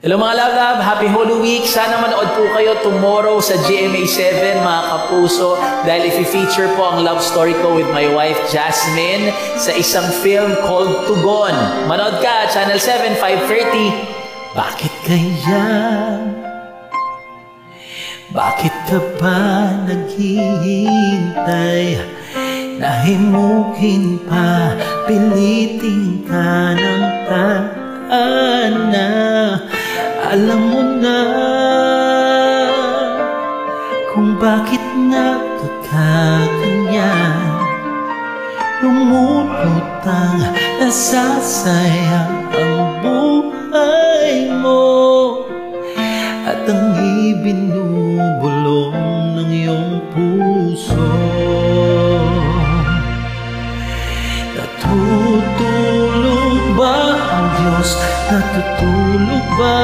Hello mga love-love, happy Holy Week. Sana manood po kayo tomorrow sa GMA7 mga kapuso dahil i-feature po ang love story ko with my wife Jasmine sa isang film called Tugon. Manood ka, Channel 7, 5:30. Bakit kaya? Bakit ka ba naghihintay? Nahimukin pa, pilitin ka ng taana. Alam mo na kung bakit nagkakaganyan. Lumulutang nasasayang ang buhay mo at ang ibinubulong ng iyong puso. Natutulog ba ang Diyos? Natutulog ba?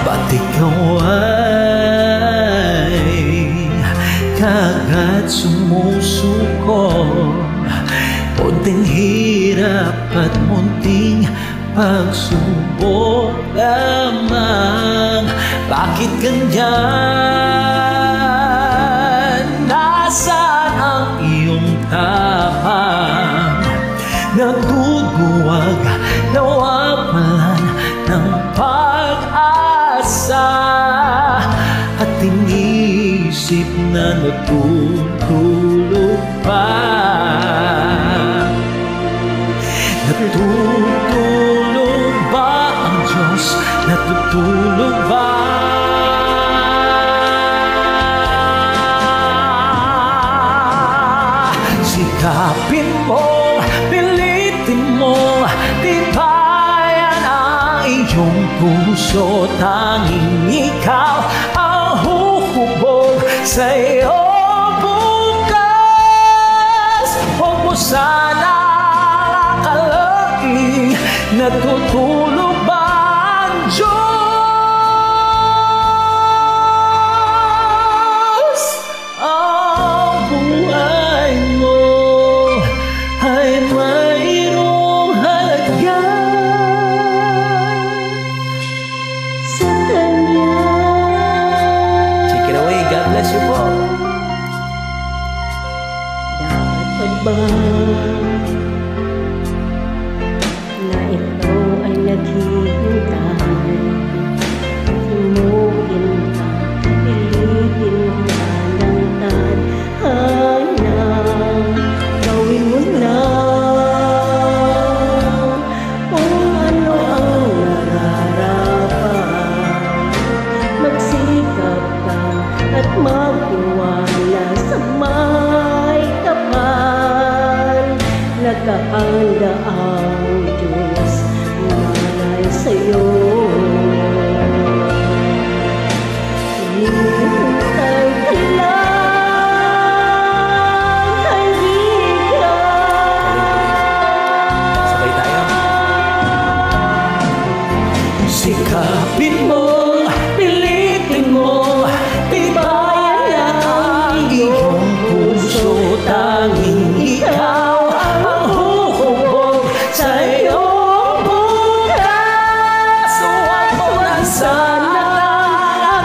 Ba't ikaw ay kagad sumusuko? Munting hirap at munting pagsubok lamang. Bakit ganyan? Nasaan ang iyong tapang? Nagduduwag, nawawalan ng pag-asa at inisip na natutulog pa. Natutulog ba ang Diyos? Natutulog ba? Sikapin mo, pilitin mo, tibayan ang iyong puso. Tanging ikaw ang huhubog sa iyong bukas. Huwag mo sana akalain, natutulog ba ang Diyos? Ang buhay mo ay mayroong halaga sa Kanya. Take it away, God bless you po. Dapat ba na ikaw ay naghihintay? Himukin ka, pilitin ka ng tadhana. Gawin mo na kung ano ang nararapat. Magsikap ka at magtiwala sa may kapal. Nagkakanda ang Diyos malay sa'yo. Hintay ka lang, kaibigan. Sabay tayo. Sikapin mo, pilitin mo, tibayan ang iyong puso. Tanging ikaw ang huhubog sa iyong bukas. Huwag mo na sana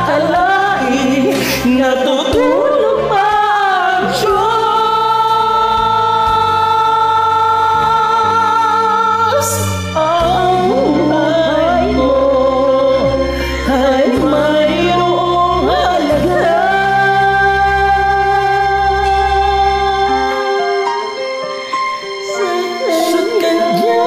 akalain, natutulog pa ang Diyos. Ang buhay mo ay mayroong halaga sa Kanya.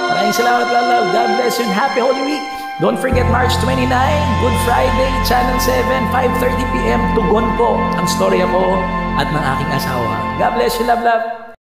Maraming salamat, love. God bless you and happy Holy Week. Don't forget March 29, Good Friday, Channel 7, 5:30 PM. Tugon po ang storya ko at ng aking asawa. God bless you, love.